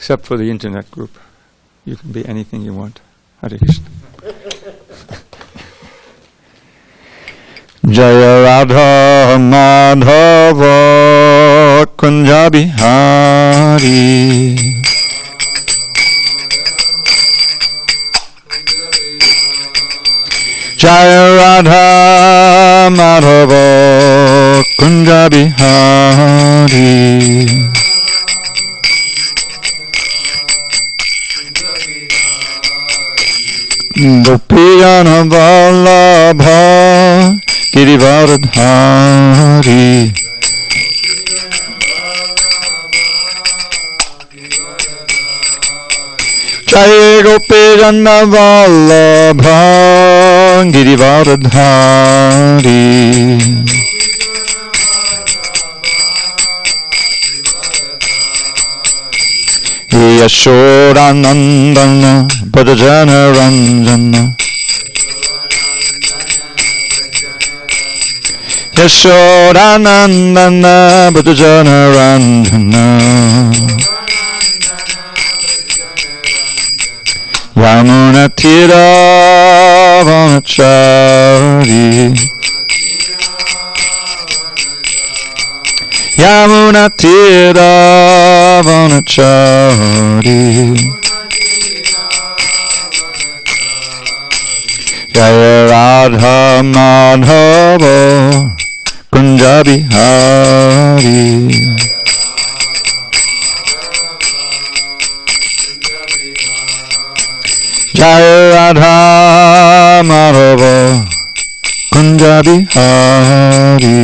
except for the internet group. You can be anything you want. Hare Krishna. Jaya Radha Madhava Kunja Bihari. Jaya Radha Madhava Kunja Bihari. Gopiyana Vallabha Girivaradhari. Jaya Gopiyana Vallabha Girivaradhari. Yashodanandana Bhajana Ranjana. Yashodanandana Bhajana Ranjana. Yamuna Tira Vanachari. Yamuna Tira Vanachari. Jaya Radha Madhava Kunja Bihari. Jaya Radha Madhava Kunja Bihari.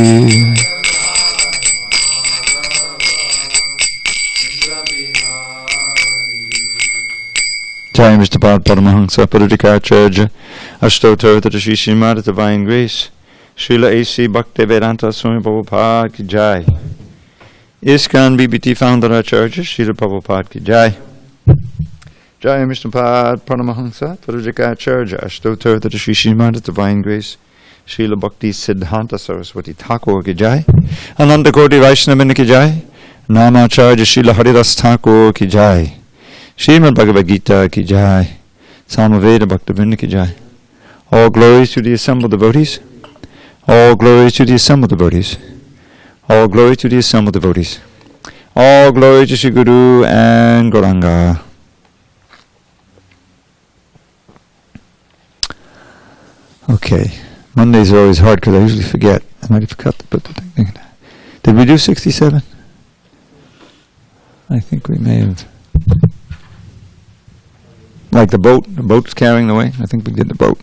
Jai Mr. Paramahansa Parudikacharya Ashtotar Tatashi Srimad Divine Grace Srila A.C. Bhaktivedanta Swami Prabhupada Ki Jai. ISKCON BBT Founder Acharya Srila Prabhupada Ki Jai. Jai Mr. Paramahansa Parudikacharya Ashtotar Tatashi Srimad Divine Grace Srila Bhakti Siddhanta Saraswati Thakur Ki Jai. Ananda Koti Vaishnavin Ki Jai. Namacharya Srila Haridas Thakur Ki Jai. Srimad Bhagavad Gita Ki Jai. Samaveda Bhaktivinoda Ki Jai. All glories to the assembled devotees. All glories to the assembled devotees. All glories to the assembled devotees. All glory to Shri Guru and Gauranga. Okay. Mondays are always hard because I usually forget. I might have forgot to put the thing. Did we do 67? I think we may have. Like the boat's carrying the way. I think we did the boat.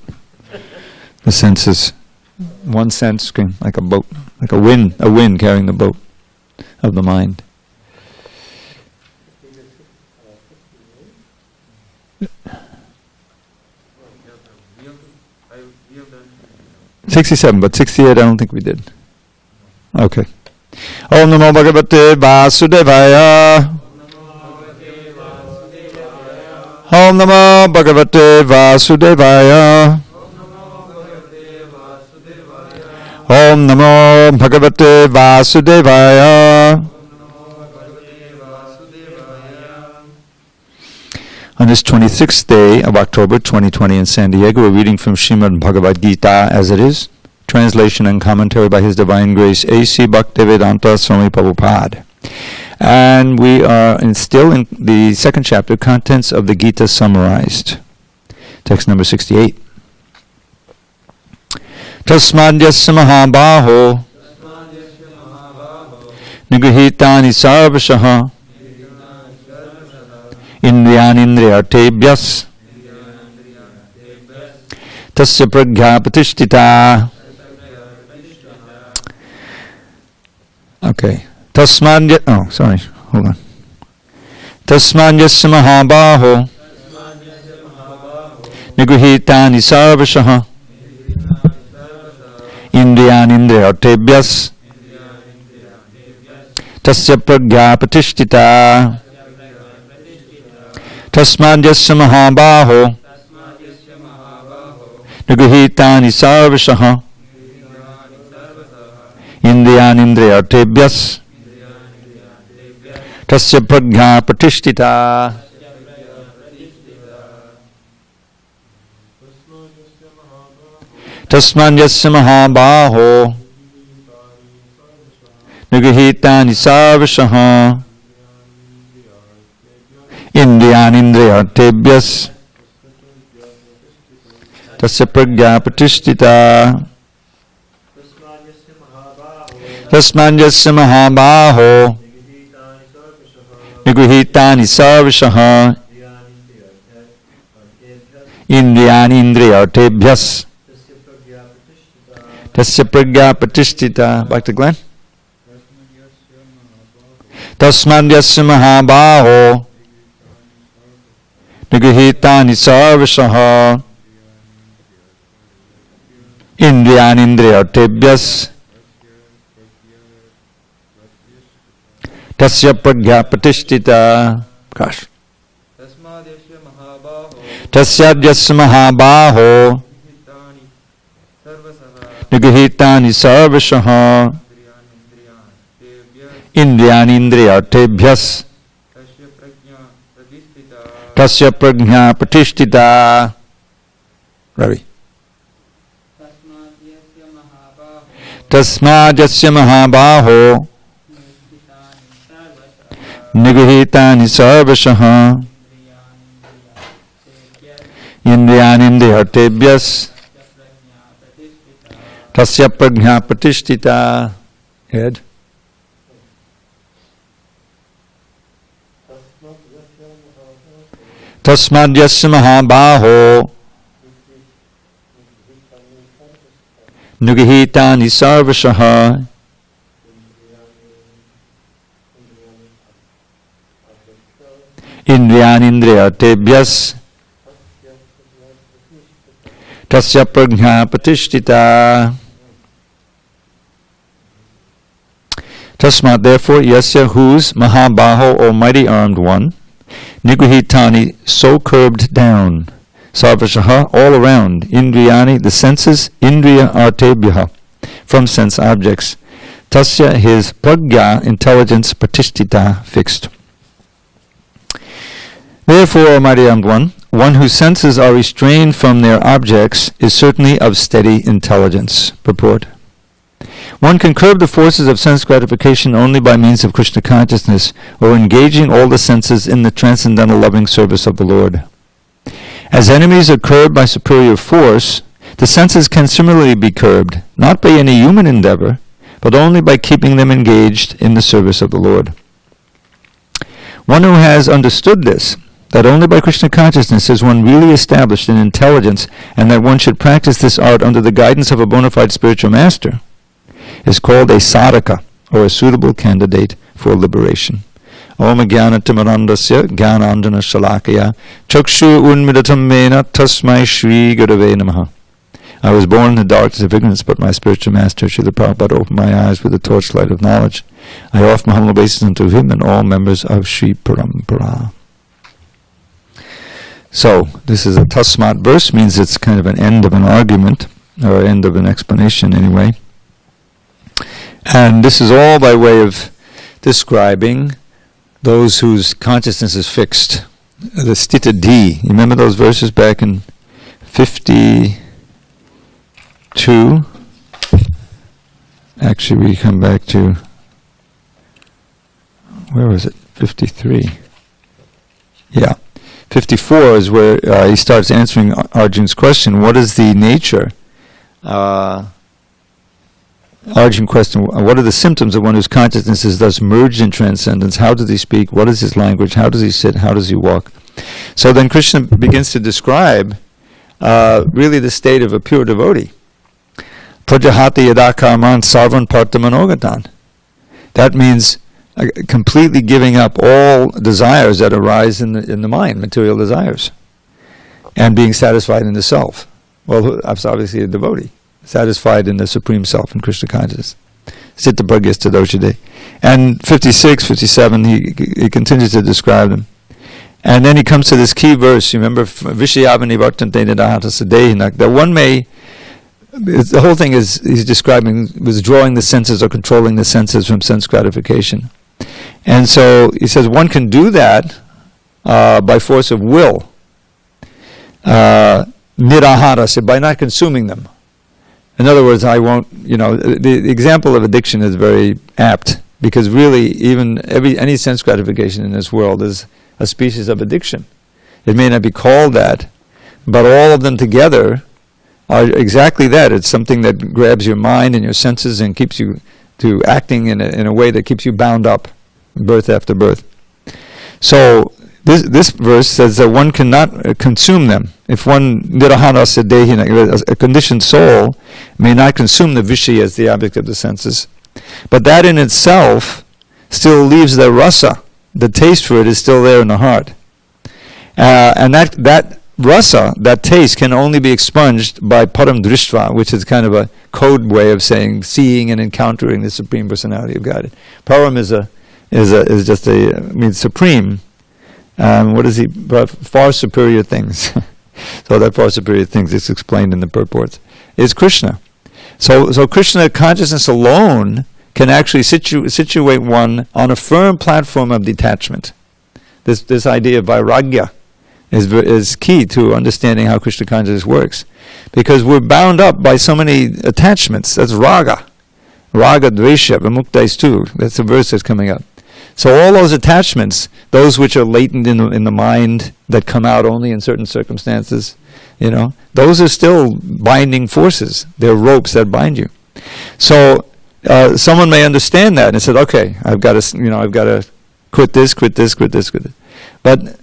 The sense is one sense, like a boat, like a wind carrying the boat of the mind. $67, but 68 I don't think we did. Okay. Om Namo Bhagavate Vasudevaya. Om Namo Bhagavate Vasudevaya. Om Namo Bhagavate Vasudevaya. On this 26th day of October 2020 in SanDiego, we're reading from Srimad Bhagavad Gita as it is, translation and commentary by His Divine Grace A.C. Bhaktivedanta Swami Prabhupada. And we are still in the second chapter, contents of the Gita summarized. Text number 68. Tasmadyasya mahabaho nigrihitani sarvashaha indriyanindriyartebhyas tasya pragya pratishtita. Okay. Hold on. Tasmadyasya mahabaho nigrihitani sarvashaha indriyanindriyartebhyas tasya pragya pratishtita. Tasmadyasya mahabaho nigrihitani sarvashaha indriyanindriyartebhyas Tasya prajna pratishtita. Tasman yasya mahabaho nigahitani sarvashaha indriyan indriyartebhyas tasya prajna pratishtita. Tasman yasya mahabaho nigahitani sarvashaha indriyan indriyartebhyas tasya prajna pratishtita. Back to Glenn. Tasman yasya mahabaho nigahitani sarvashaha indriyan indriyartebhyas tasya prajna pratishtita. Gosh. Tasya yasya mahabaho nigahitani sarvashaha indriyan indriyartebhyas tasya prajna pratishtita. Ravi. Tasmad yasya mahabaho nigahitani sarvashaha indriyan indriyartebhyas tasya prajna pratishtita. Head. Tasmad yasya mahabaho nigahitani sarvashaha indriyan indriyartebhyas tasya prajna pratishtita. Tasmat, therefore, yasya, whose, mahabaho, or mighty armed one, nigahitani, so curbed down, sarvashaha, all around, indriyani, the senses, indriya artebhyaha, from sense objects, tasya, his, prajna, intelligence, pratishtita, fixed. Therefore, O mighty armed one whose senses are restrained from their objects is certainly of steady intelligence. Purport. One can curb the forces of sense gratification only by means of Krishna consciousness, or engaging all the senses in the transcendental loving service of the Lord. As enemies are curbed by superior force, the senses can similarly be curbed, not by any human endeavor, but only by keeping them engaged in the service of the Lord. One who has understood this, that only by Krishna consciousness is one really established in intelligence, and that one should practice this art under the guidance of a bona fide spiritual master, is called a sadhaka, or a suitable candidate for liberation. Om jnana timarandasya jnanandana shalakaya chakshu unmidatam mena tasmai shri gurave namaha. I was born in the darkness of ignorance, but my spiritual master, Srila Prabhupada, opened my eyes with the torchlight of knowledge. I offer my humble obeisance unto him and all members of Sri Parampara. So, this is a tasmat verse, means it's kind of an end of an argument, or end of an explanation anyway. And this is all by way of describing those whose consciousness is fixed. The stita D. You remember those verses back in 52? Actually, we come back to, where was it? 53. Yeah. 54 is where he starts answering Arjun's question, what is the nature? Arjun question, what are the symptoms of one whose consciousness is thus merged in transcendence? How does he speak? What is his language? How does he sit? How does he walk? So then Krishna begins to describe really the state of a pure devotee. Prajahati yadakarman sarvan partamanogatan. That means completely giving up all desires that arise in the mind, material desires, and being satisfied in the self. Well, that's obviously a devotee, satisfied in the Supreme Self in Krishna consciousness. Siddha Pragyas Tadoshade. And 56, 57, he continues to describe them. And then he comes to this key verse, you remember, Vishayavani Vartante Nidahata Sadehinak, that one may, the whole thing is, he's describing withdrawing the senses or controlling the senses from sense gratification. And so he says one can do that by force of will. Nirahara, by not consuming them. In other words, I won't, the example of addiction is very apt, because really even any sense gratification in this world is a species of addiction. It may not be called that, but all of them together are exactly that. It's something that grabs your mind and your senses and keeps you to acting in a way that keeps you bound up, birth after birth. So this verse says that one cannot consume them. If one nirahara sadehina, a conditioned soul, may not consume the vishaya, the object of the senses, but that in itself still leaves the rasa. The taste for it is still there in the heart. And that rasa, that taste, can only be expunged by param drishtva, which is kind of a code way of saying seeing and encountering the Supreme Personality of God. Param means supreme. What is he? Far superior things. So that far superior things is explained in the purports. Is Krishna. So Krishna consciousness alone can actually situate one on a firm platform of detachment. This idea of vairagya is key to understanding how Krishna consciousness works, because we're bound up by so many attachments. That's raga, dvesha, vimukta is too. That's the verse that's coming up. So all those attachments, those which are latent in the mind that come out only in certain circumstances, those are still binding forces. They're ropes that bind you. So someone may understand that and said, okay, I've got to quit this. But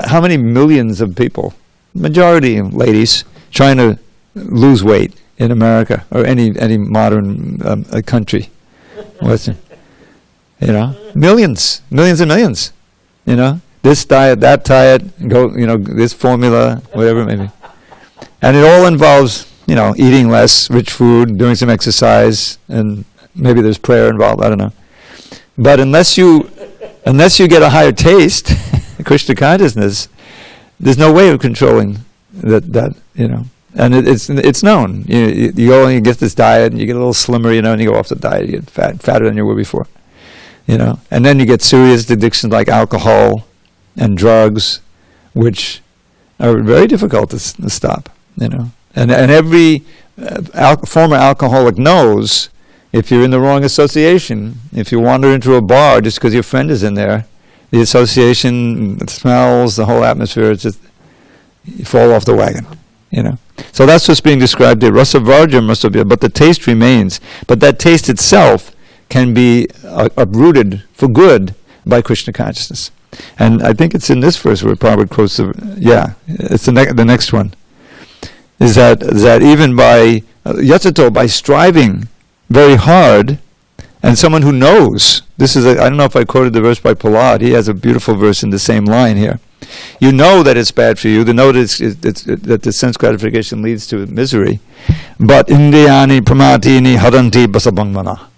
how many millions of people, majority of ladies, trying to lose weight in America or any modern country, Western? Millions and millions. This diet, that diet, this formula, whatever it may be. And it all involves, eating less, rich food, doing some exercise, and maybe there's prayer involved, I don't know. But unless you get a higher taste, Krishna consciousness, there's no way of controlling that. And it's known. You go and you get this diet, and you get a little slimmer, and you go off the diet, you get fatter than you were before. And then you get serious addictions like alcohol and drugs, which are very difficult to stop. And every former alcoholic knows, if you're in the wrong association, if you wander into a bar just because your friend is in there, the association, the smells, the whole atmosphere, it's just, you fall off the wagon. So that's what's being described here. Rasa varjam must be, but the taste remains. But that taste itself can be uprooted for good by Krishna consciousness. And I think it's in this verse where Prabhupada quotes it's the next one. Is that even by yatsato, by striving very hard, and someone who knows, I don't know if I quoted the verse by Prahlad, he has a beautiful verse in the same line here. You know that it's bad for you, that the sense gratification leads to misery, but indriyani pramatini haranti basabangmana.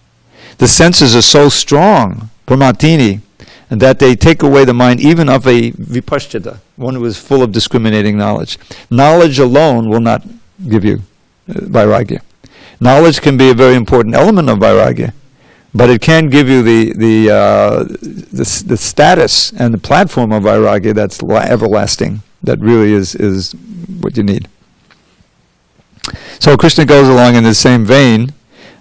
The senses are so strong, pramatini, that they take away the mind even of a vipaschita, one who is full of discriminating knowledge. Knowledge alone will not give you vairagya. Knowledge can be a very important element of vairagya, but it can give you the status and the platform of vairagya that's everlasting, that really is what you need. So Krishna goes along in the same vein.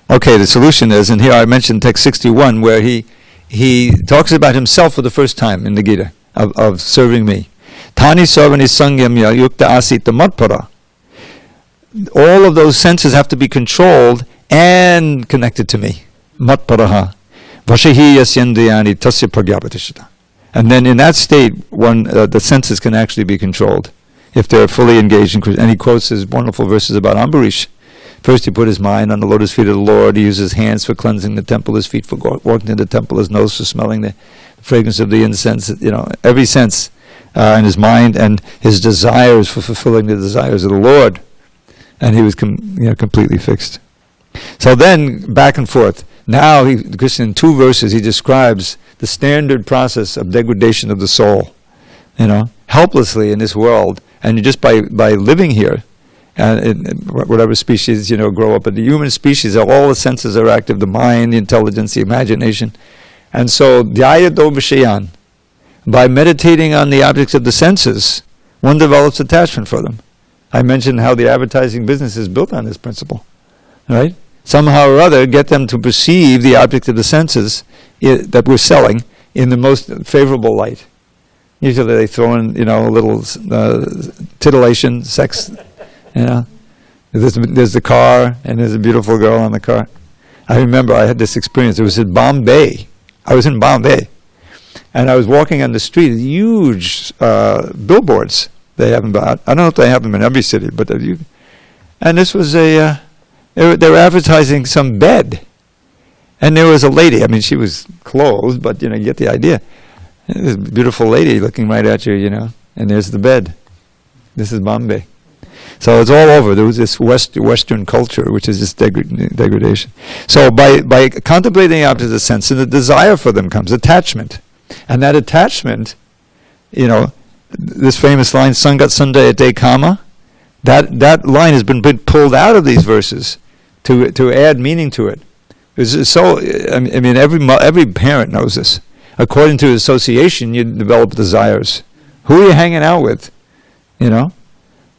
Okay, the solution is, and here I mentioned text 61, where he talks about himself for the first time in the Gita, of serving me. Tani sarvani sangyamya yukta asita matpara. All of those senses have to be controlled and connected to me. Matparaha. Vashahi yasyandriyani tasya pragyapatishita. And then in that state, the senses can actually be controlled if they're fully engaged in Krishna. And he quotes his wonderful verses about Ambarish. First he put his mind on the lotus feet of the Lord. He used his hands for cleansing the temple, his feet for walking in the temple, his nose for smelling the fragrance of the incense. Every sense in his mind, and his desires for fulfilling the desires of the Lord. And he was completely fixed. So then, back and forth. Now, Krishna, in 2 verses, he describes the standard process of degradation of the soul, helplessly in this world. And just by living here, whatever species, grow up. But the human species, all the senses are active, the mind, the intelligence, the imagination. And so, dhyayato vishayan, by meditating on the objects of the senses, one develops attachment for them. I mentioned how the advertising business is built on this principle, right? Somehow or other, get them to perceive the object of the senses that we're selling in the most favorable light. Usually they throw in, a little titillation, sex, There's the car, and there's a beautiful girl on the car. I remember I had this experience. It was in Bombay. I was in Bombay, and I was walking on the street. Huge billboards they have about. I don't know if they have them in every city, but and this was they were advertising some bed, and there was a lady. I mean, she was clothed, but you get the idea. This beautiful lady looking right at you, and there's the bed. This is Bombay. So it's all over. There was this Western culture, which is just degradation. So by contemplating the objects of sense, and the desire for them comes attachment. And that attachment, this famous line, Sangat Sandayate Kama, that line has been pulled out of these verses to add meaning to it. It's so, I mean, every parent knows this. According to association, you develop desires. Who are you hanging out with?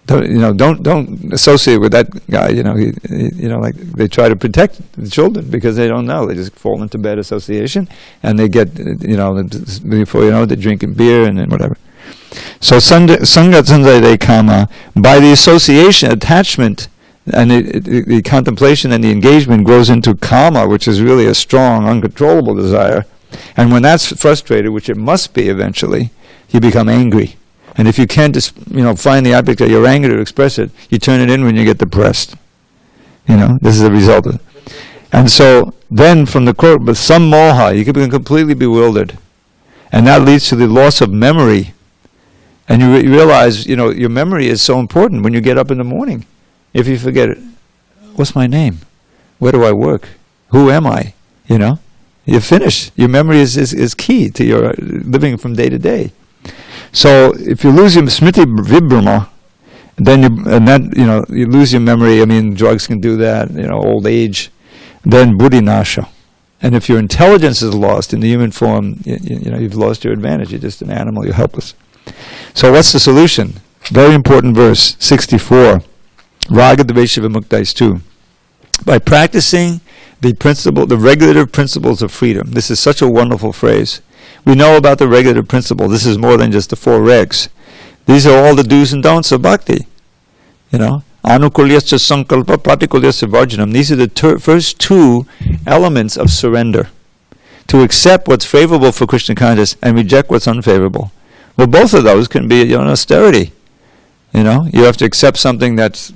Don't associate with that guy. Like they try to protect the children because they don't know. They just fall into bad association, and they get, before you know it, they're drinking beer and then whatever. So sangat sandayate kama, by the association, attachment, and the contemplation and the engagement grows into kama, which is really a strong, uncontrollable desire. And when that's frustrated, which it must be eventually, you become angry. And if you can't just, find the object of your anger to express it, you turn it in when you get depressed. This is the result of it. And so then from the quote, but some moha, you can become completely bewildered. And that leads to the loss of memory. And you realize, your memory is so important when you get up in the morning. If you forget it, what's my name? Where do I work? Who am I? You're finished. Your memory is key to your living from day to day. So if you lose your smriti vibhrama, then you lose your memory. I mean, drugs can do that. Old age, then buddhi nasha. And if your intelligence is lost in the human form, you've lost your advantage. You're just an animal. You're helpless. So what's the solution? Very important verse 64. Raga dvesha vimuktais 2. By practicing the regulative principles of freedom. This is such a wonderful phrase. We know about the regulative principle. This is more than just the 4 regs. These are all the do's and don'ts of bhakti. Anukulyasya sankalpa, pratikulyasya varjanam. These are the first 2 elements of surrender. To accept what's favorable for Krishna consciousness and reject what's unfavorable. Well, both of those can be austerity. You have to accept something that's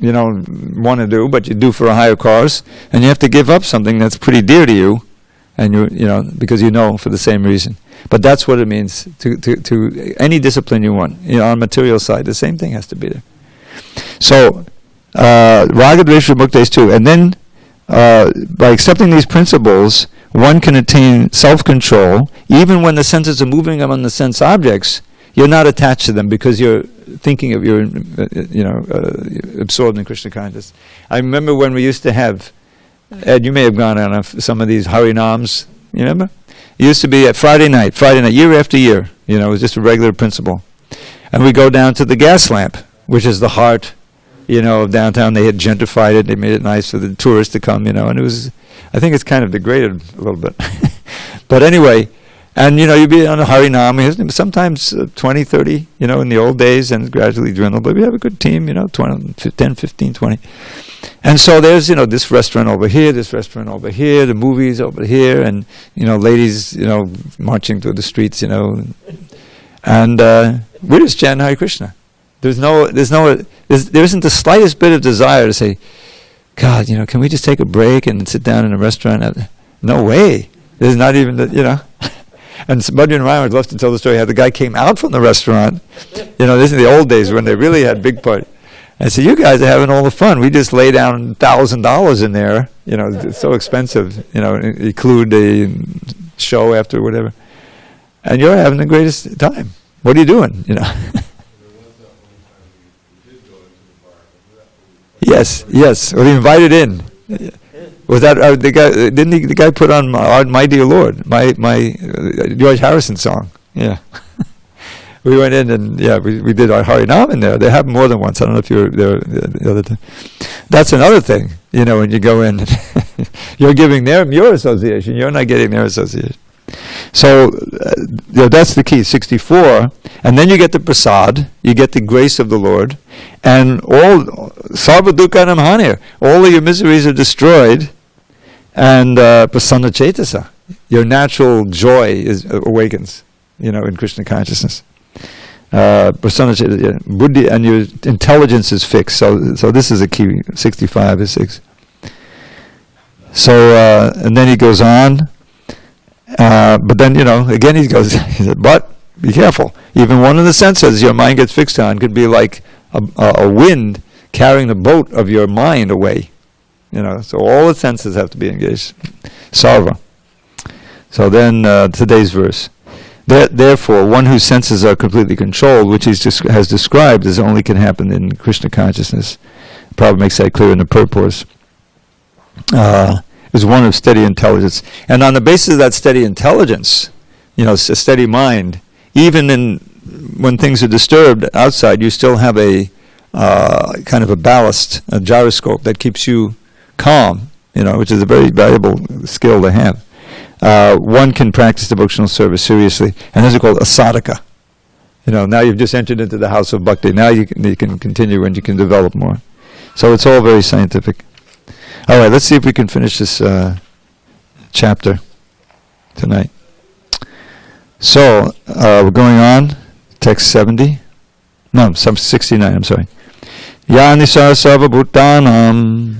want to do, but you do for a higher cause, and you have to give up something that's pretty dear to you, and because for the same reason. But that's what it means to any discipline you want. On material side, the same thing has to be there. So, raga dvesha muktais 2, and then by accepting these principles, one can attain self-control, even when the senses are moving among the sense objects. You're not attached to them because you're thinking of absorbed in Krishna consciousness. I remember when we used to have, Ed, you may have gone on some of these Harinams, you remember? It used to be at Friday night, year after year, it was just a regular principle. And we go down to the gas lamp, which is the heart, of downtown. They had gentrified it, they made it nice for the tourists to come, and it was, I think it's kind of degraded a little bit. But anyway, and you'd be on a Harinam, sometimes 20, 30, in the old days, and gradually dwindled, but we have a good team, 10, 15, 20. And so there's, this restaurant over here, this restaurant over here, the movies over here, and, ladies, marching through the streets, and we're just chanting Hare Krishna. There isn't the slightest bit of desire to say, God, can we just take a break and sit down in a restaurant? No way. There's not even And Bhajan Ryan would love to tell the story how the guy came out from the restaurant. This is the old days when they really had big parties. And so you guys are having all the fun. We just lay down $1,000 in there. It's so expensive. Include the show after whatever. And you're having the greatest time. What are you doing? There was that one time we did go into the bar, Yes. Well, he invited in. Was that the guy? Didn't the guy put on "My Dear Lord"? My George Harrison song. Yeah. We went in and we did our Harinam in there. They happened more than once. I don't know if you were there the other time. That's another thing. When you go in, you're giving them your association. You're not getting their association. So that's the key. 64, and then you get the prasad. You get the grace of the Lord, and all sarva dukkhanam hanir. All of your miseries are destroyed, and prasanna cetasa. Your natural joy awakens. In Krishna consciousness. Buddhi, and your intelligence is fixed. So this is a key. 65 is 6. So and then he goes on, but then again he said, but be careful. Even one of the senses your mind gets fixed on could be like a wind carrying the boat of your mind away. So all the senses have to be engaged. Sarva. So then today's verse. Therefore, one whose senses are completely controlled, which he has described as only can happen in Krishna consciousness, Prabhupada makes that clear in the purport, is one of steady intelligence. And on the basis of that steady intelligence, a steady mind, even when things are disturbed outside, you still have a kind of a ballast, a gyroscope that keeps you calm, which is a very valuable skill to have. One can practice devotional service seriously, and this is called a sadhaka. Now you've just entered into the house of bhakti. Now you can continue and you can develop more. So it's all very scientific. All right, let's see if we can finish this chapter tonight. So we're going on, text 70. No, 69. I'm sorry. Yanisa sarva bhutanam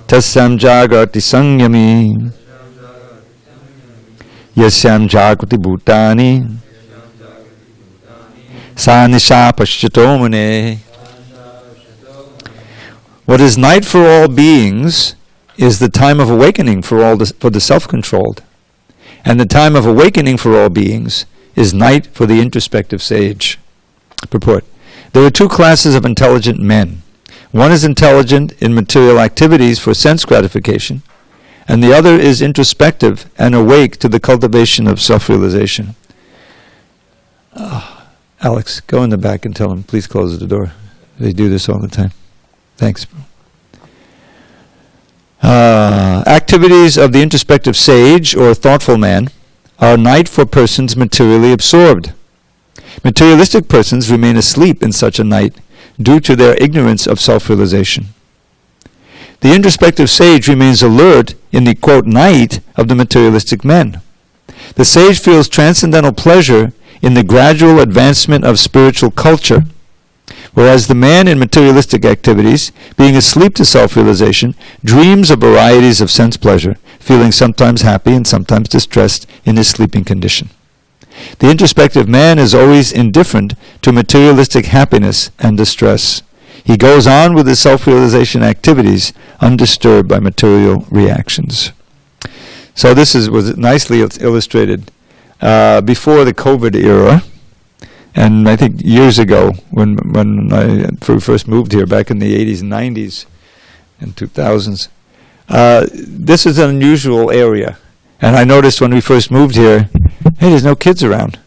tasyam jagrati sangyami yasyam jagrati bhutani sa nisha pashyato mune. What is night for all beings is the time of awakening for the self-controlled, and the time of awakening for all beings is night for the introspective sage. Purport. There are two classes of intelligent men. One is intelligent in material activities for sense gratification, and the other is introspective and awake to the cultivation of self-realization. Alex, go in the back and tell them, please close the door. They do this all the time. Thanks. Activities of the introspective sage or thoughtful man are night for persons materially absorbed. Materialistic persons remain asleep in such a night due to their ignorance of self-realization. The introspective sage remains alert in the, quote, night of the materialistic men. The sage feels transcendental pleasure in the gradual advancement of spiritual culture, whereas the man in materialistic activities, being asleep to self-realization, dreams of varieties of sense pleasure, feeling sometimes happy and sometimes distressed in his sleeping condition. The introspective man is always indifferent to materialistic happiness and distress. He goes on with his self-realization activities undisturbed by material reactions. So this was nicely illustrated before the COVID era. And I think years ago, when I first moved here, back in the 80s and 90s and 2000s, this is an unusual area. And I noticed when we first moved here, hey, there's no kids around.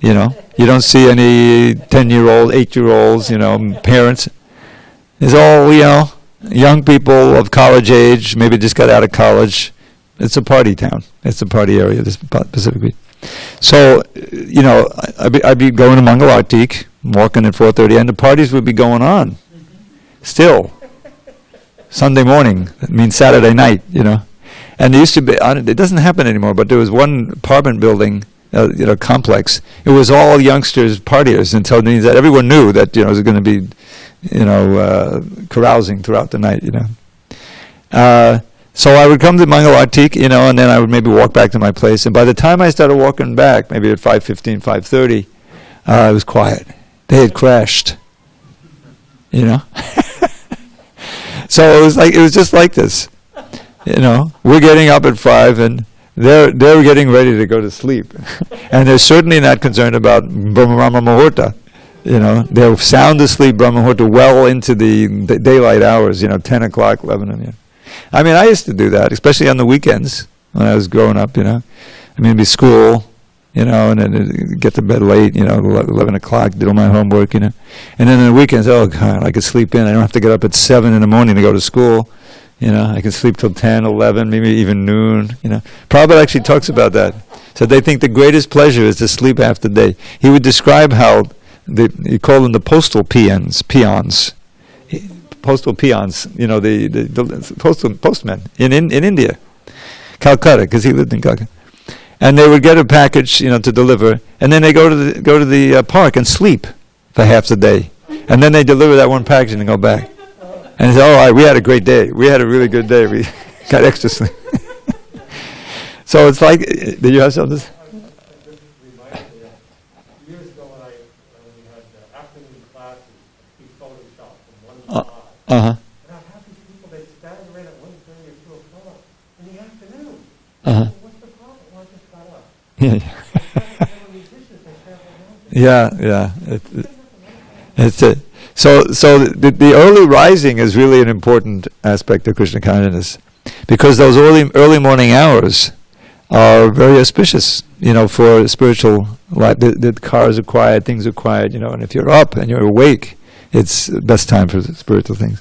You don't see any 10-year-old, 8-year-olds, parents. It's all, young people of college age, maybe just got out of college. It's a party town. It's a party area, this Pacific Beach. So, I'd be going to Mangalartik, walking at 4:30, and the parties would be going on. Still. Sunday morning, that means Saturday night, And there used to be, it doesn't happen anymore, but there was one apartment building, complex. It was all youngsters, partiers, until that everyone knew that, it was going to be, carousing throughout the night, So I would come to Mangalartik, and then I would maybe walk back to my place. And by the time I started walking back, maybe at 5:15, 5:30, it was quiet. They had crashed, So it was just like this. We're getting up at 5, and they're getting ready to go to sleep, and they're certainly not concerned about Brahma Muhurta. They're sound asleep, Brahma Muhurta, well into the daylight hours, 10 o'clock, 11 o'clock. I mean, I used to do that, especially on the weekends when I was growing up, be school, and then get to bed late, 11 o'clock, do all my homework, And then on the weekends, oh God, I could sleep in. I don't have to get up at 7 in the morning to go to school. I can sleep till 10, 11, maybe even noon, Prabhupada actually talks about that. So they think the greatest pleasure is to sleep half the day. He would describe how, you call them the postal peons. Postal peons, the postmen in India, Calcutta, because he lived in Calcutta. And they would get a package, to deliver, and then they go to the park and sleep for half the day, and then they deliver that one package and go back. And they say, "Oh, all right, we had a great day. We had a really good day. We got extra sleep." So it's like, did you have something? Years ago when we had afternoon classes, we Photoshop from 1 to 5. And I'd have these people, they'd stand around at 1:30 or 2 o'clock in the afternoon. What's the problem? Well, I just got up. So the early rising is really an important aspect of Krishna consciousness, because those early morning hours are very auspicious, for spiritual life. The cars are quiet, things are quiet, and if you're up and you're awake, it's the best time for spiritual things.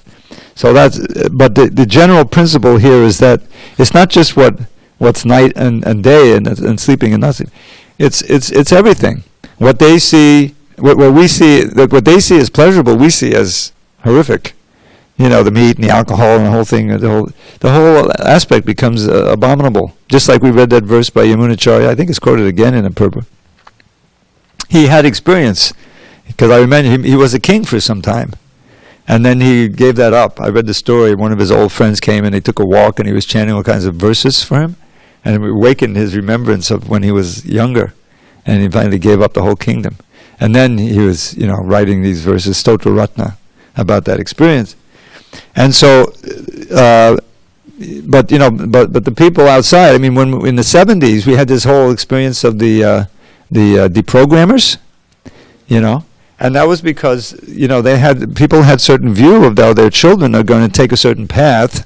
So but the general principle here is that it's not just what's night and day and sleeping and nothing. It's everything. What they see, what we see, what they see as pleasurable, we see as horrific. The meat and the alcohol and the whole thing, the whole aspect becomes abominable. Just like we read that verse by Yamunacharya, I think it's quoted again in the Purport. He had experience, because I remember he was a king for some time, and then he gave that up. I read the story. One of his old friends came and they took a walk, and he was chanting all kinds of verses for him, and it awakened his remembrance of when he was younger, and he finally gave up the whole kingdom. And then he was, writing these verses, Stotra Ratna, about that experience. And so, but the people outside. When in the 70s we had this whole experience of the deprogrammers, and that was because people had certain view of how their children are going to take a certain path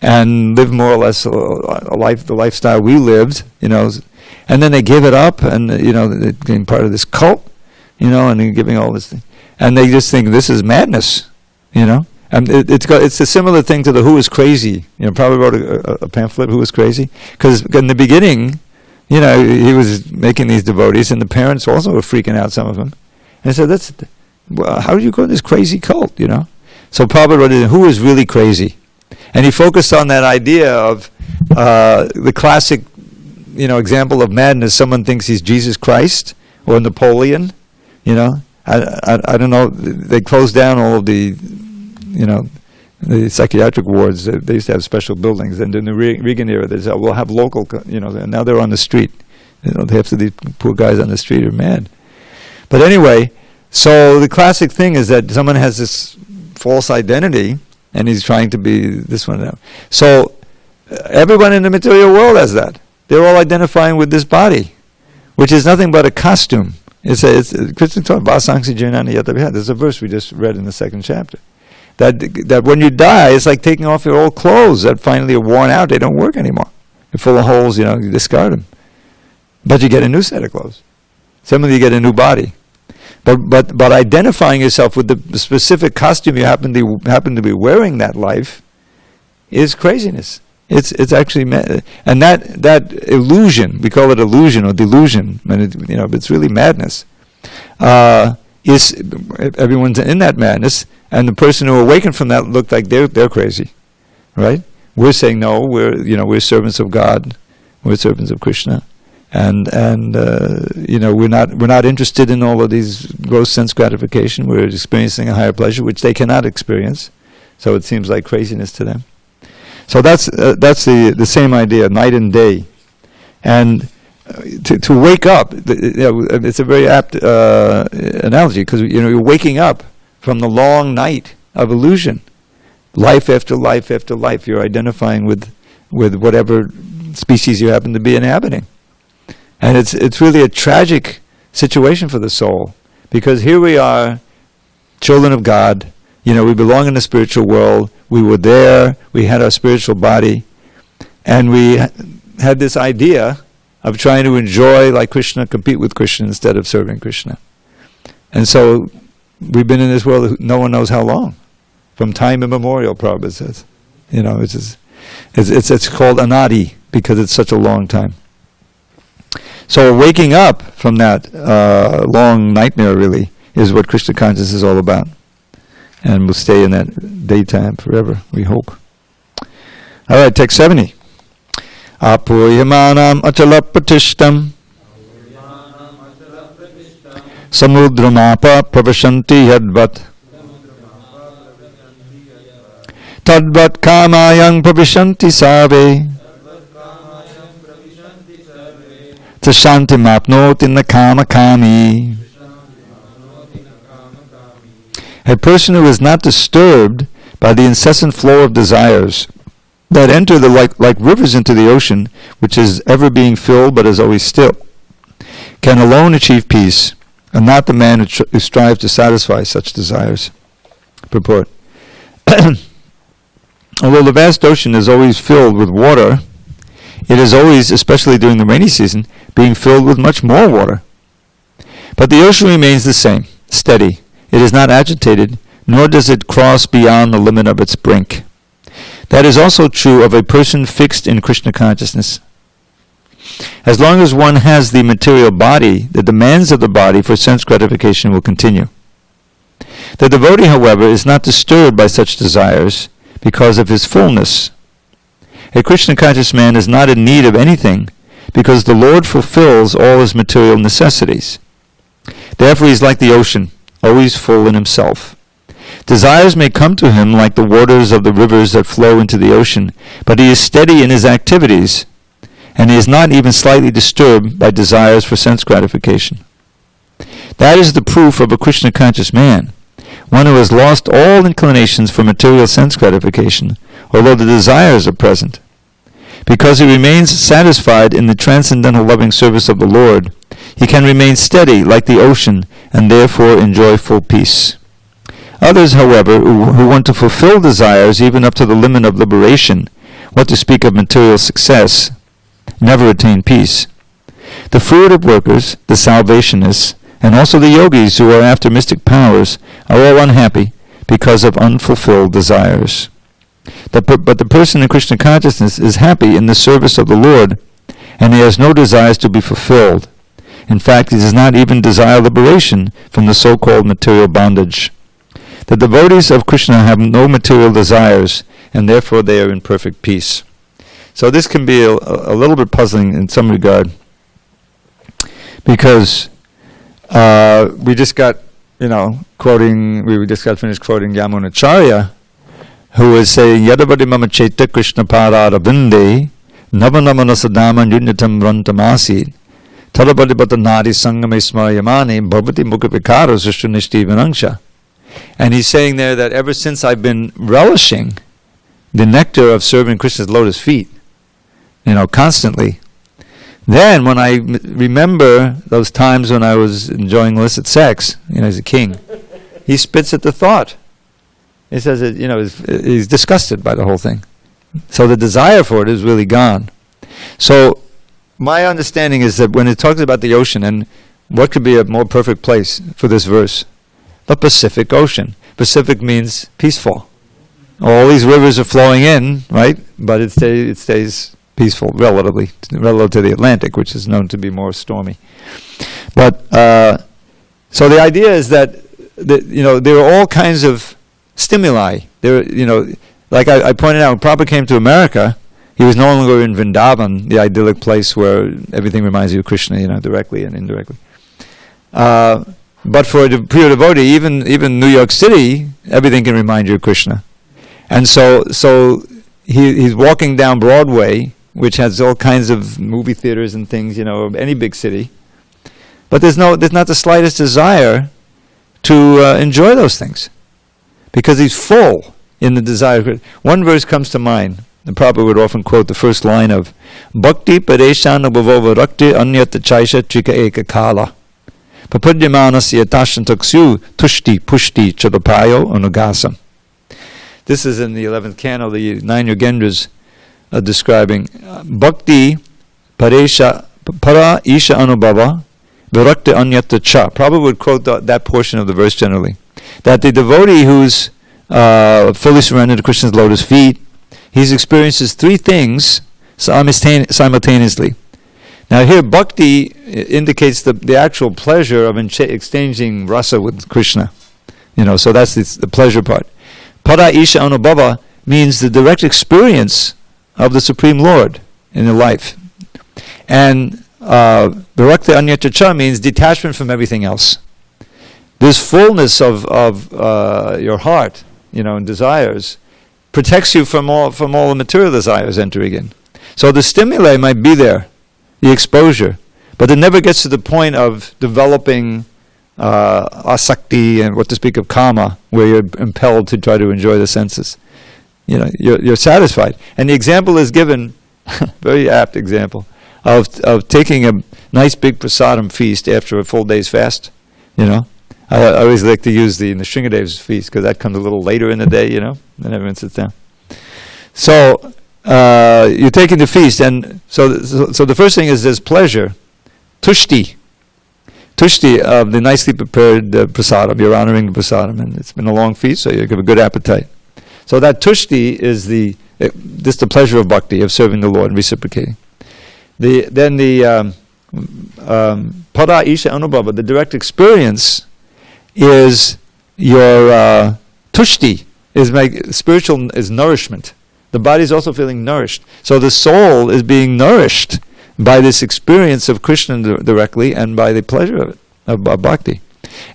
and live more or less the lifestyle we lived, and then they give it up, and they became part of this cult, and they're giving all this thing, and they just think this is madness, And it's a similar thing to the Who is Crazy. Probably wrote a pamphlet, Who is Crazy? Because in the beginning, he was making these devotees, and the parents also were freaking out, some of them. And so how do you go to this crazy cult, So Prabhupada wrote it, Who is really crazy? And he focused on that idea of the classic, example of madness. Someone thinks he's Jesus Christ or Napoleon, I don't know, they closed down all of the psychiatric wards. They used to have special buildings, and in the Reagan era, they said, "We'll have local," and now they're on the street. Half of these poor guys on the street are mad. But anyway, so the classic thing is that someone has this false identity, and he's trying to be this one now. So everyone in the material world has that. They're all identifying with this body, which is nothing but a costume. Krishna taught Vasangsi Janani Yatavya. There's a verse we just read in the 2nd chapter. That when you die, it's like taking off your old clothes that finally are worn out. They don't work anymore. They're full of holes, you discard them. But you get a new set of clothes. Similarly, you get a new body. But identifying yourself with the specific costume you happen to be wearing that life is craziness. It's actually, and that illusion, we call it illusion or delusion, and it's really madness. Is everyone's in that madness, and the person who awakened from that looked like they're crazy, right? We're saying no. We're servants of God. We're servants of Krishna, and we're not interested in all of these gross sense gratification. We're experiencing a higher pleasure, which they cannot experience. So it seems like craziness to them. So that's the same idea, night and day, and to wake up. It's a very apt analogy, because you're waking up from the long night of illusion, life after life after life. You're identifying with whatever species you happen to be inhabiting, and it's really a tragic situation for the soul, Because here we are, children of God, we belong in the spiritual world, we were there, we had our spiritual body, and we had this idea of trying to enjoy like Krishna, compete with Krishna instead of serving Krishna. And so we've been in this world no one knows how long. From time immemorial, Prabhupada says. It's called anadi because it's such a long time. So waking up from that long nightmare really is what Krishna consciousness is all about. And we'll stay in that daytime forever, we hope. All right, text 70. Apuyamanam achalapatishtam samudramapa pravashanti yadvat tadvat kamayang pravishanti sarve tashanti mapnoti nakama kami. A person who is not disturbed by the incessant flow of desires that enter like rivers into the ocean, which is ever being filled but is always still, can alone achieve peace, and not the man who strives to satisfy such desires. Purport. Although the vast ocean is always filled with water, it is always, especially during the rainy season, being filled with much more water. But the ocean remains the same, steady. It is not agitated, nor does it cross beyond the limit of its brink. That is also true of a person fixed in Krishna consciousness. As long as one has the material body, the demands of the body for sense gratification will continue. The devotee, however, is not disturbed by such desires because of his fullness. A Krishna conscious man is not in need of anything because the Lord fulfills all his material necessities. Therefore he is like the ocean, always full in himself. Desires may come to him like the waters of the rivers that flow into the ocean, but he is steady in his activities, and he is not even slightly disturbed by desires for sense gratification. That is the proof of a Krishna conscious man, one who has lost all inclinations for material sense gratification, although the desires are present. Because he remains satisfied in the transcendental loving service of the Lord, he can remain steady like the ocean and therefore enjoy full peace. Others, however, who want to fulfill desires even up to the limit of liberation, what to speak of material success, never attain peace. The fruitive workers, the salvationists, and also the yogis who are after mystic powers are all unhappy because of unfulfilled desires. But the person in Krishna consciousness is happy in the service of the Lord, and he has no desires to be fulfilled. In fact, he does not even desire liberation from the so-called material bondage. The devotees of Krishna have no material desires, and therefore they are in perfect peace. So this can be a little bit puzzling in some regard, because we just got finished quoting Yamunacharya, who was saying, Yadavadi mama chaita Krishna parada vinde, navanamana sadama yunyatam rantamasi, tarabadi bata nadi sangame smaryamani, bhavati mukha vikara sushanishti vanangsha. And he's saying there that ever since I've been relishing the nectar of serving Krishna's lotus feet, constantly, then when I remember those times when I was enjoying illicit sex, as a king, he spits at the thought. He says that, he's disgusted by the whole thing. So the desire for it is really gone. So my understanding is that when it talks about the ocean, and what could be a more perfect place for this verse? The Pacific Ocean. Pacific means peaceful. All these rivers are flowing in, right? But it stays peaceful, relative to the Atlantic, which is known to be more stormy. But so the idea is that there are all kinds of stimuli. Like I pointed out, when Prabhupada came to America, he was no longer in Vrindavan, the idyllic place where everything reminds you of Krishna, directly and indirectly. But for a pure devotee, even New York City, everything can remind you of Krishna. And so he's walking down Broadway, which has all kinds of movie theaters and things, of any big city. But there's not the slightest desire to enjoy those things, because he's full in the desire. One verse comes to mind. The Prabhupada would often quote the first line of Bhakti Padeshana Bhavova Rakti Anyata Chaisha Trika Eka Kala. Papadyamanasya tashantaksu tushti pushti chadapayo anugasam. This is in the 11th canto, the 9 Yogendras describing bhakti paresha para isha anubhava virakta anyata cha. Prabhupada would quote that portion of the verse generally. That the devotee who's fully surrendered to Krishna's lotus feet, he experiences three things simultaneously. Now here, bhakti indicates the actual pleasure of exchanging rasa with Krishna. So that's the pleasure part. Para isha anubhava means the direct experience of the Supreme Lord in your life. And virakta anyata cha means detachment from everything else. This fullness of your heart, and desires, protects you from all the material desires entering in. So the stimuli might be there, the exposure, but it never gets to the point of developing asakti, and what to speak of kama, where you're impelled to try to enjoy the senses. You're satisfied. And the example is given, very apt example, of taking a nice big prasadam feast after a full day's fast. I always like to use the Nrsingadev's feast, because that comes a little later in the day, and everyone sits down. So you're taking the feast, and so the first thing is there's pleasure, tushti of the nicely prepared prasadam. You're honoring the prasadam, and it's been a long feast, so you have a good appetite. So that tushti is just the pleasure of bhakti, of serving the Lord and reciprocating. Then the para isha anubhava, the direct experience, is your tushti, is nourishment. The body is also feeling nourished. So the soul is being nourished by this experience of Krishna directly, and by the pleasure of it, of bhakti.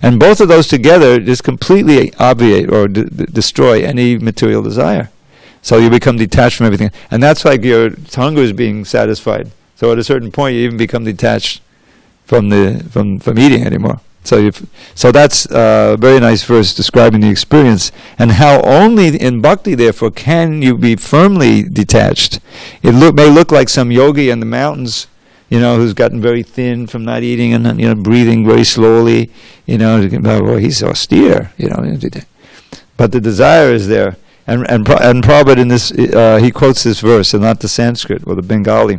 And both of those together just completely obviate or destroy any material desire. So you become detached from everything. And that's like your hunger is being satisfied. So at a certain point you even become detached from eating anymore. So that's a very nice verse describing the experience, and how only in bhakti, therefore, can you be firmly detached. It may look like some yogi in the mountains, who's gotten very thin from not eating and breathing very slowly. He's austere. But the desire is there, and Prabhupada in this he quotes this verse, and not the Sanskrit or the Bengali.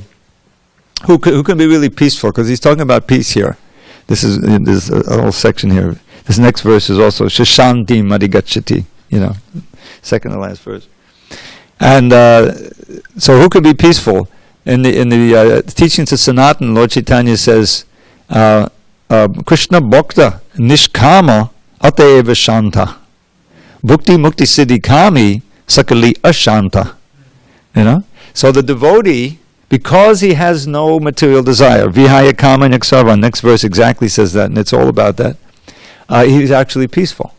Who can be really peaceful? Because he's talking about peace here. There's a whole section here. This next verse is also Shashanti Madhigachati, second to last verse. And so who can be peaceful? In the teachings of Sanatan, Lord Chaitanya says, Krishna Bhakta Nishkama Ateva Shanta. Bhukti Mukti Siddhi Kami Sakali Ashanta. So the devotee, because he has no material desire, Vihaya Kama Niksarva, next verse exactly says that, and it's all about that. He's actually peaceful.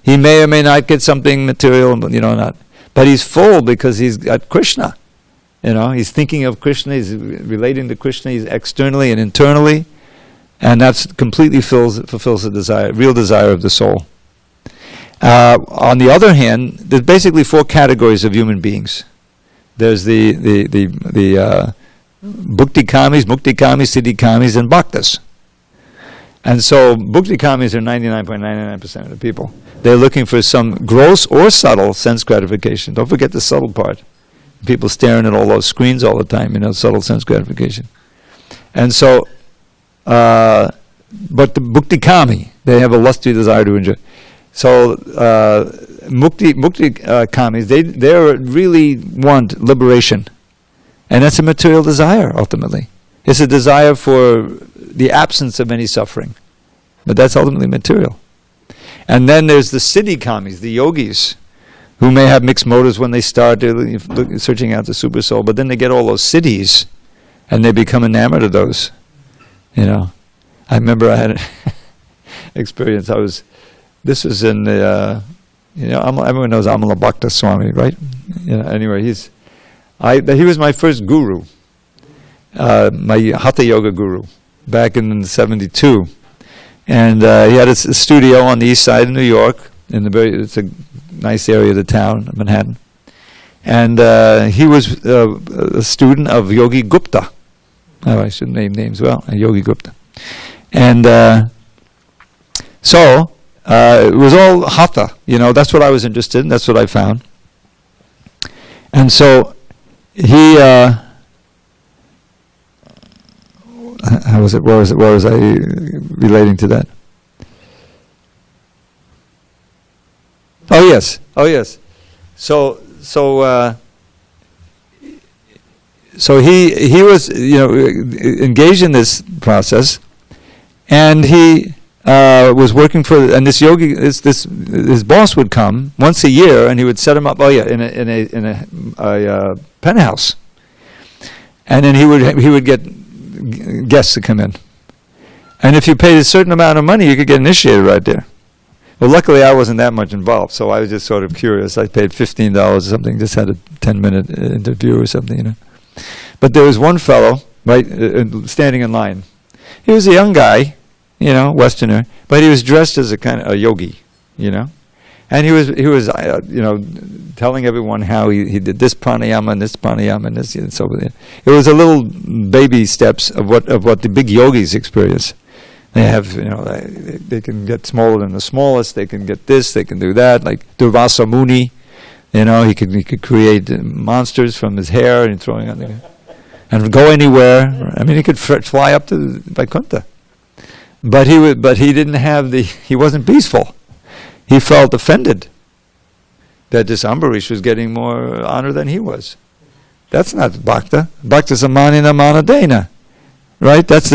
He may or may not get something material, but he's full because he's got Krishna. He's thinking of Krishna, he's relating to Krishna, he's externally and internally, and that's completely fulfills the desire, real desire of the soul. On the other hand, there's basically four categories of human beings. There's the bhukti kamis, mukti kamis, siddhi kamis, and bhaktas. And so bhukti kamis are 99.99% of the people. They're looking for some gross or subtle sense gratification. Don't forget the subtle part. People staring at all those screens all the time, subtle sense gratification. And so, but the bhukti kami, they have a lusty desire to enjoy. So mukti kamis, they really want liberation, and that's a material desire. Ultimately, it's a desire for the absence of any suffering, but that's ultimately material. And then there's the siddhi kamis, the yogis, who may have mixed motives when they start searching out the super soul, but then they get all those siddhis, and they become enamored of those. I remember I had an experience. This was in the, everyone knows Amala Bhakta Swami, right? Anyway, he was my first guru, my Hatha Yoga guru, back in 1972. And he had a studio on the east side of New York, it's a nice area of the town, Manhattan. And he was a student of Yogi Gupta. Oh, I should name names well, Yogi Gupta. And so it was all hatha, that's what I was interested in, that's what I found. And so he, how was it, where was I relating to that? Oh yes. So he was, engaged in this process, and he was working for, and this yogi, his boss would come once a year, and he would set him up. Oh yeah, in a penthouse, and then he would get guests to come in, and if you paid a certain amount of money, you could get initiated right there. Well, luckily I wasn't that much involved, so I was just sort of curious. I paid $15 or something, just had a 10-minute interview or something, But there was one fellow, right, standing in line. He was a young guy, Westerner, but he was dressed as a kind of a yogi, and he was telling everyone how he did this pranayama and this pranayama and this and so on. It was a little baby steps of what the big yogis experience. They have, they can get smaller than the smallest. They can get this. They can do that. Like Durvasa Muni, he could create monsters from his hair and throwing on the, and go anywhere. I mean, he could fly up to Vaikuntha, but he didn't have he wasn't peaceful. He felt offended that this Ambarish was getting more honor than he was. That's not bhakta. Bhakta samanina manadena, right? That's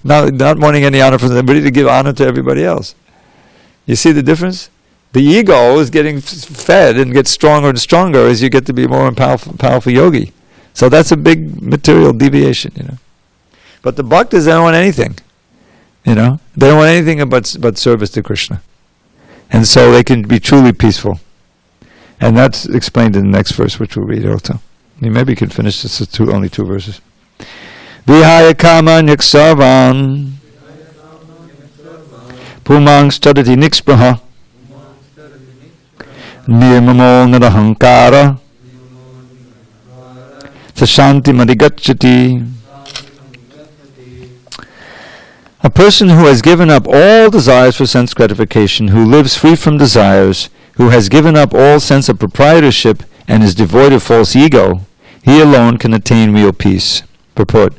not wanting any honor from somebody, to give honor to everybody else. You see the difference? The ego is getting fed and gets stronger and stronger as you get to be more and powerful yogi. So that's a big material deviation, But the bhaktas, they don't want anything, They don't want anything but service to Krishna. And so they can be truly peaceful. And that's explained in the next verse, which we'll read also. Maybe you can finish this with only 2 verses. Vihaya kama nyaksarvan pumang stadati nikspraha nirmamo narahankara sashanti madhigacchati. A person who has given up all desires for sense gratification, who lives free from desires, who has given up all sense of proprietorship and is devoid of false ego, he alone can attain real peace. Purport.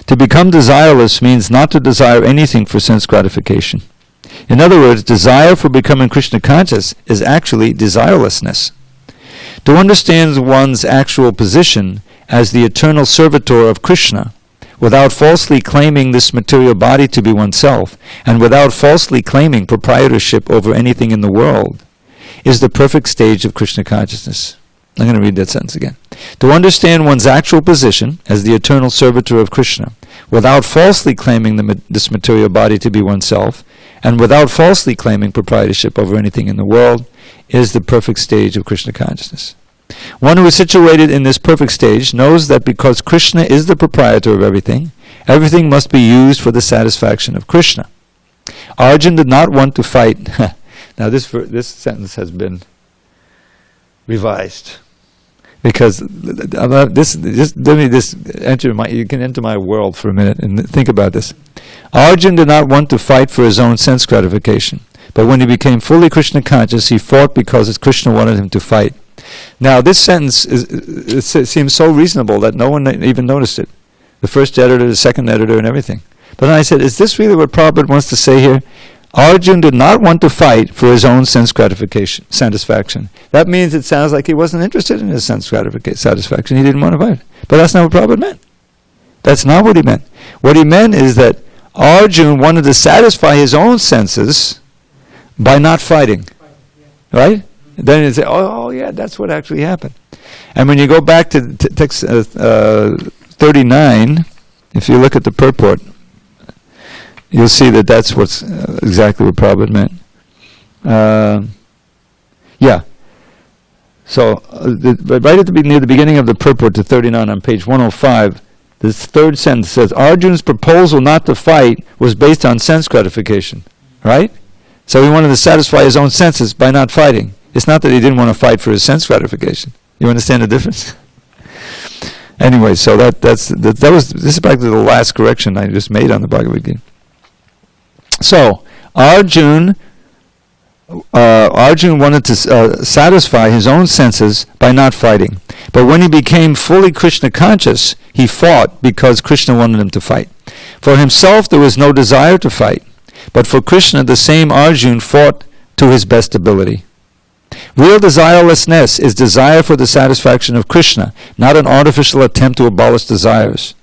To become desireless means not to desire anything for sense gratification. In other words, desire for becoming Krishna conscious is actually desirelessness. To understand one's actual position as the eternal servitor of Krishna, without falsely claiming this material body to be oneself, and without falsely claiming proprietorship over anything in the world, is the perfect stage of Krishna consciousness. I'm going to read that sentence again. To understand one's actual position as the eternal servitor of Krishna, without falsely claiming this material body to be oneself, and without falsely claiming proprietorship over anything in the world, is the perfect stage of Krishna consciousness. One who is situated in this perfect stage knows that because Krishna is the proprietor of everything, everything must be used for the satisfaction of Krishna. Arjuna did not want to fight. Now this sentence has been revised, because let me just you can enter my world for a minute and think about this. Arjuna did not want to fight for his own sense gratification, but when he became fully Krishna conscious, he fought because Krishna wanted him to fight. Now this sentence seems so reasonable that no one even noticed it. The first editor, the second editor, and everything. But then I said, is this really what Prabhupada wants to say here? Arjuna did not want to fight for his own sense gratification, satisfaction. That means it sounds like he wasn't interested in his sense gratification, satisfaction. He didn't want to fight. But that's not what Prabhupada meant. That's not what he meant. What he meant is that Arjuna wanted to satisfy his own senses by not fighting. Right? Then you say, oh yeah, that's what actually happened. And when you go back to text 39, if you look at the purport, you'll see that that's what's exactly what Prabhupada meant. Yeah. So, right at near the beginning of the purport to 39 on page 105, this third sentence says, Arjuna's proposal not to fight was based on sense gratification. Right? So he wanted to satisfy his own senses by not fighting. It's not that he didn't want to fight for his sense gratification. You understand the difference? Anyway, so this is practically the last correction I just made on the Bhagavad Gita. So Arjuna wanted to satisfy his own senses by not fighting. But when he became fully Krishna conscious, he fought because Krishna wanted him to fight. For himself, there was no desire to fight. But for Krishna, the same Arjuna fought to his best ability. Real desirelessness is desire for the satisfaction of Krishna, not an artificial attempt to abolish desires.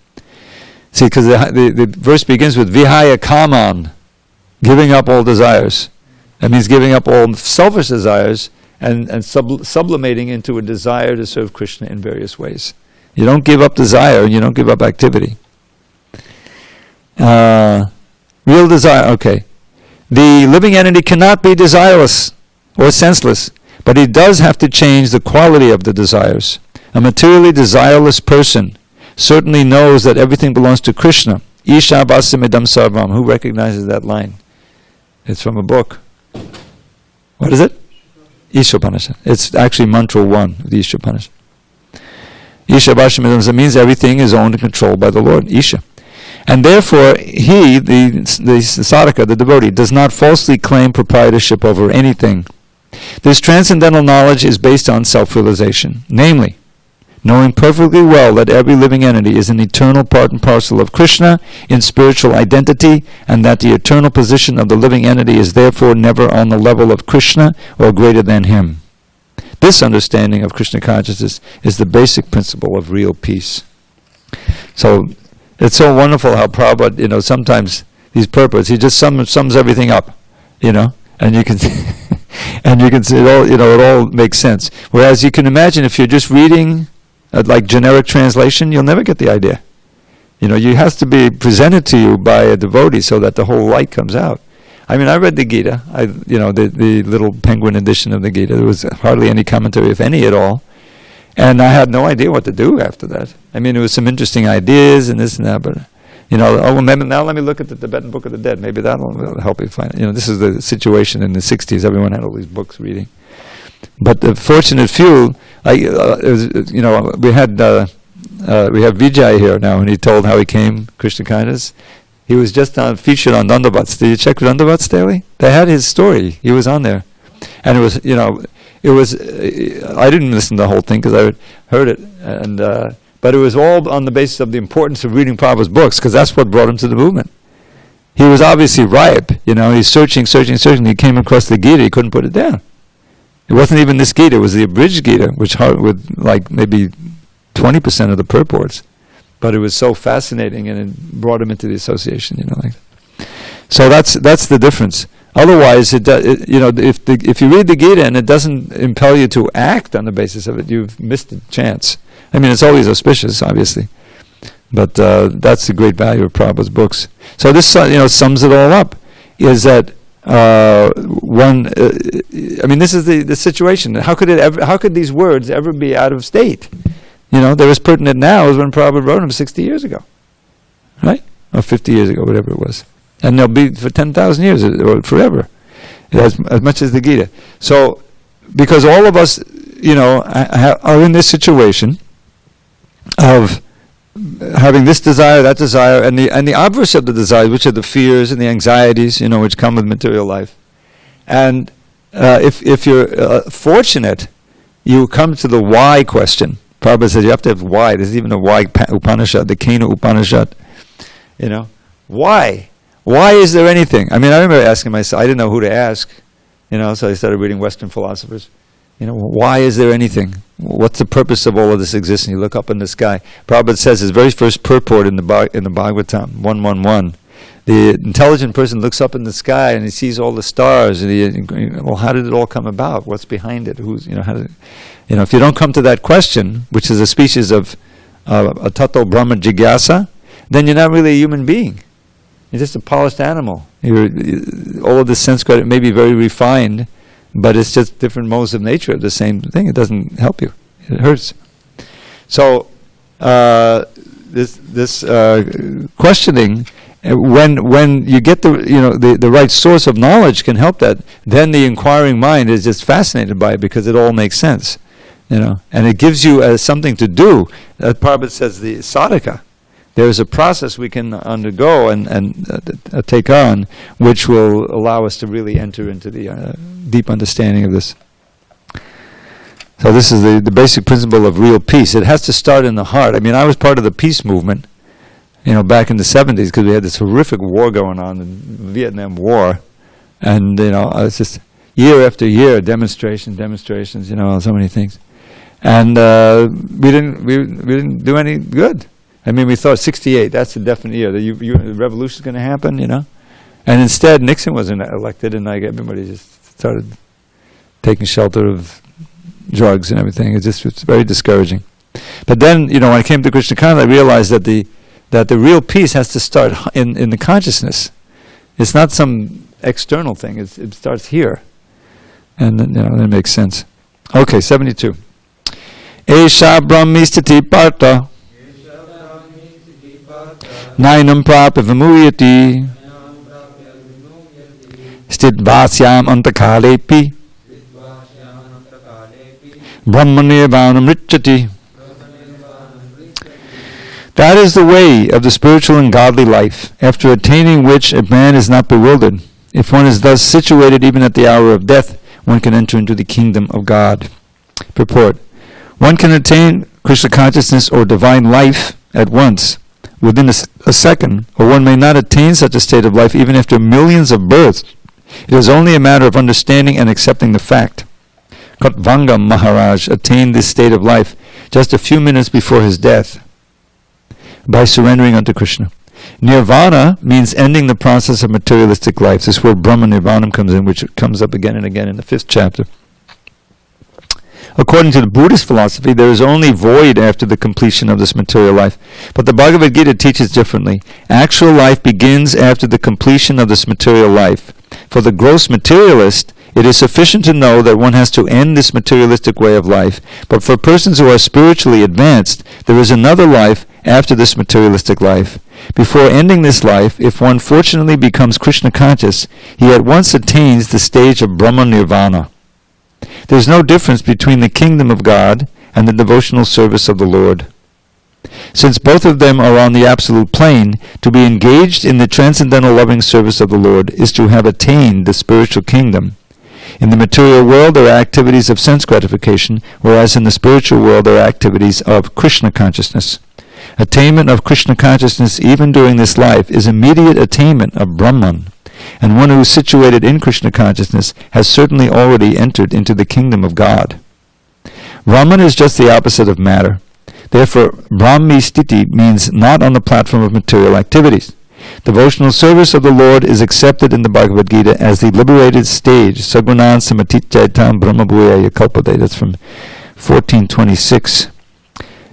See, because the verse begins with Vihaya Kaman, giving up all desires. That means giving up all selfish desires and sublimating into a desire to serve Krishna in various ways. You don't give up desire, and you don't give up activity. Real desire, okay. The living entity cannot be desireless or senseless, but he does have to change the quality of the desires. A materially desireless person certainly knows that everything belongs to Krishna. Isha Vasimidam Sarvam. Who recognizes that line? It's from a book. What is it? Ishopanishad. It's actually mantra 1 of the Ishopanishad. Isha Vasimidam means everything is owned and controlled by the Lord. Isha. And therefore, he, the sadhaka, the devotee, does not falsely claim proprietorship over anything. This transcendental knowledge is based on self-realization, namely, knowing perfectly well that every living entity is an eternal part and parcel of Krishna in spiritual identity, and that the eternal position of the living entity is therefore never on the level of Krishna or greater than him. This understanding of Krishna consciousness is the basic principle of real peace. So, it's so wonderful how Prabhupada, sometimes these purports, he just sums everything up, and you can see, and you can see it all, it all makes sense. Whereas you can imagine if you're just reading like generic translation, you'll never get the idea. You has to be presented to you by a devotee so that the whole light comes out. I mean, I read the Gita, the little penguin edition of the Gita. There was hardly any commentary, if any at all. And I had no idea what to do after that. I mean, there was some interesting ideas and this and that, but, now let me look at the Tibetan Book of the Dead. Maybe that'll help you find it. This is the situation in the 60s. Everyone had all these books reading. But the fortunate few, we have Vijay here now, and he told how he came, Krishna consciousness. He was just featured on Dandavats. Did you check Dandavats daily? They had his story. He was on there. And it was, I didn't listen to the whole thing because I heard it, but it was all on the basis of the importance of reading Prabhupada's books, because that's what brought him to the movement. He was obviously ripe, he's searching. He came across the Gita, he couldn't put it down. It wasn't even this Gita, it was the abridged Gita, which with like maybe 20% of the purports. But it was so fascinating, and it brought him into the association, So that's the difference. Otherwise, if you read the Gita and it doesn't impel you to act on the basis of it, you've missed a chance. I mean, it's always auspicious, obviously, but that's the great value of Prabhupada's books. So this, sums it all up. Is that this is the situation. How could these words ever be out of state? They're as pertinent now as when Prabhupada wrote them 60 years ago, right? Or 50 years ago, whatever it was. And they'll be for 10,000 years or forever, as much as the Gita. So, because all of us, are in this situation of having this desire, that desire, and the obverse of the desire, which are the fears and the anxieties, which come with material life. And if you're fortunate, you come to the why question. Prabhupada says you have to have why. There's even a why Upanishad, the Kena Upanishad. Why? Why is there anything? I mean, I remember asking myself, I didn't know who to ask, so I started reading Western philosophers. Why is there anything? What's the purpose of all of this existence? You look up in the sky. Prabhupada says his very first purport in the Bhagavatam, 111. The intelligent person looks up in the sky and he sees all the stars, and how did it all come about? What's behind it? Who's, if you don't come to that question, which is a species of a tato brahma jigyasa, then you're not really a human being. You're just a polished animal. All of this sense credit may be very refined, but it's just different modes of nature of the same thing. It doesn't help you. It hurts. So this questioning, when you get the right source of knowledge can help that, then the inquiring mind is just fascinated by it because it all makes sense. and it gives you something to do. Prabhupada says the sadhaka. There is a process we can undergo and take on, which will allow us to really enter into the deep understanding of this. So this is the basic principle of real peace. It has to start in the heart. I mean, I was part of the peace movement, back in the 70s, because we had this horrific war going on, the Vietnam War, and it's just year after year, demonstrations, so many things, and we didn't do any good. I mean, we thought 68, that's a definite year. The revolution's going to happen, And instead, Nixon wasn't elected, and everybody just started taking shelter of drugs and everything. It's very discouraging. But then, when I came to Krishna consciousness, I realized that the real peace has to start in the consciousness. It's not some external thing. It starts here. And then, that makes sense. Okay, 72. Esha brahmistiti parta nainam prapya vimuyati stidvasyam antakalepi brahmanirvanam richati. That is the way of the spiritual and godly life, after attaining which a man is not bewildered. If one is thus situated even at the hour of death, one can enter into the kingdom of God. Purport. One can attain Krishna consciousness or divine life at once, within a second, or one may not attain such a state of life even after millions of births. It is only a matter of understanding and accepting the fact. Katvanga Maharaj attained this state of life just a few minutes before his death by surrendering unto Krishna. Nirvana means ending the process of materialistic life. This word Brahma Nirvanam comes in, which comes up again and again in the 5th chapter. According to the Buddhist philosophy, there is only void after the completion of this material life. But the Bhagavad Gita teaches differently. Actual life begins after the completion of this material life. For the gross materialist, it is sufficient to know that one has to end this materialistic way of life. But for persons who are spiritually advanced, there is another life after this materialistic life. Before ending this life, if one fortunately becomes Krishna conscious, he at once attains the stage of Brahma Nirvana. There is no difference between the kingdom of God and the devotional service of the Lord. Since both of them are on the absolute plane, to be engaged in the transcendental loving service of the Lord is to have attained the spiritual kingdom. In the material world there are activities of sense gratification, whereas in the spiritual world there are activities of Krishna consciousness. Attainment of Krishna consciousness even during this life is immediate attainment of Brahman, and one who is situated in Krishna consciousness has certainly already entered into the kingdom of God. Brahman is just the opposite of matter. Therefore, Brahmi Stiti means not on the platform of material activities. Devotional service of the Lord is accepted in the Bhagavad Gita as the liberated stage. Sagunan Samatitjaitam Brahmabhuya Kalpade. That's from 1426.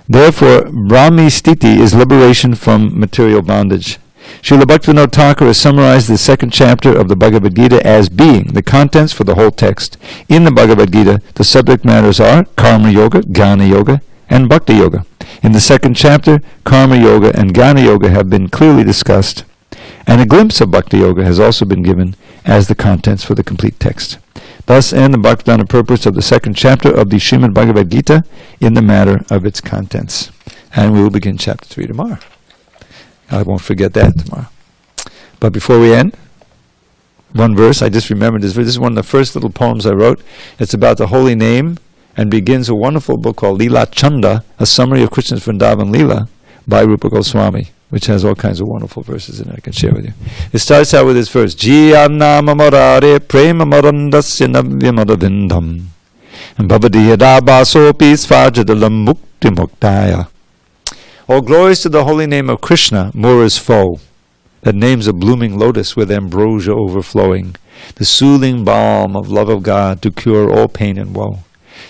Therefore, Brahmi Stiti is liberation from material bondage. Srila Bhaktivinoda Thakur has summarized the 2nd chapter of the Bhagavad Gita as being the contents for the whole text. In the Bhagavad Gita, the subject matters are Karma Yoga, Jnana Yoga, and Bhakti Yoga. In the 2nd chapter, Karma Yoga and Jnana Yoga have been clearly discussed, and a glimpse of Bhakti Yoga has also been given as the contents for the complete text. Thus end the Bhaktivedanta purpose of the 2nd chapter of the Srimad Bhagavad Gita in the matter of its contents. And we will begin chapter 3 tomorrow. I won't forget that tomorrow. But before we end, one verse, I just remembered this verse. This is one of the first little poems I wrote. It's about the holy name and begins a wonderful book called Leela Chanda, a summary of Krishna's Vrindavan Leela by Rupa Goswami, which has all kinds of wonderful verses in it I can share with you. It starts out with this verse, Jiyannama morare prema marandasya navyamadavindam bhavadiyadabasopi svajadalam mukti muktaya. All glories to the holy name of Krishna, Mura's foe, that name's a blooming lotus with ambrosia overflowing, the soothing balm of love of God to cure all pain and woe.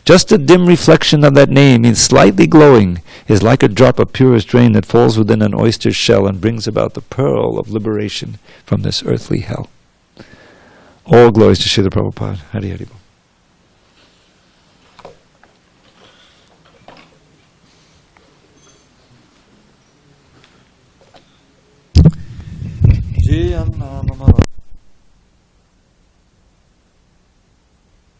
Just a dim reflection of that name, means slightly glowing, is like a drop of purest rain that falls within an oyster's shell and brings about the pearl of liberation from this earthly hell. All glories to Srila Prabhupada. Hari Hari Bol. Jiyannama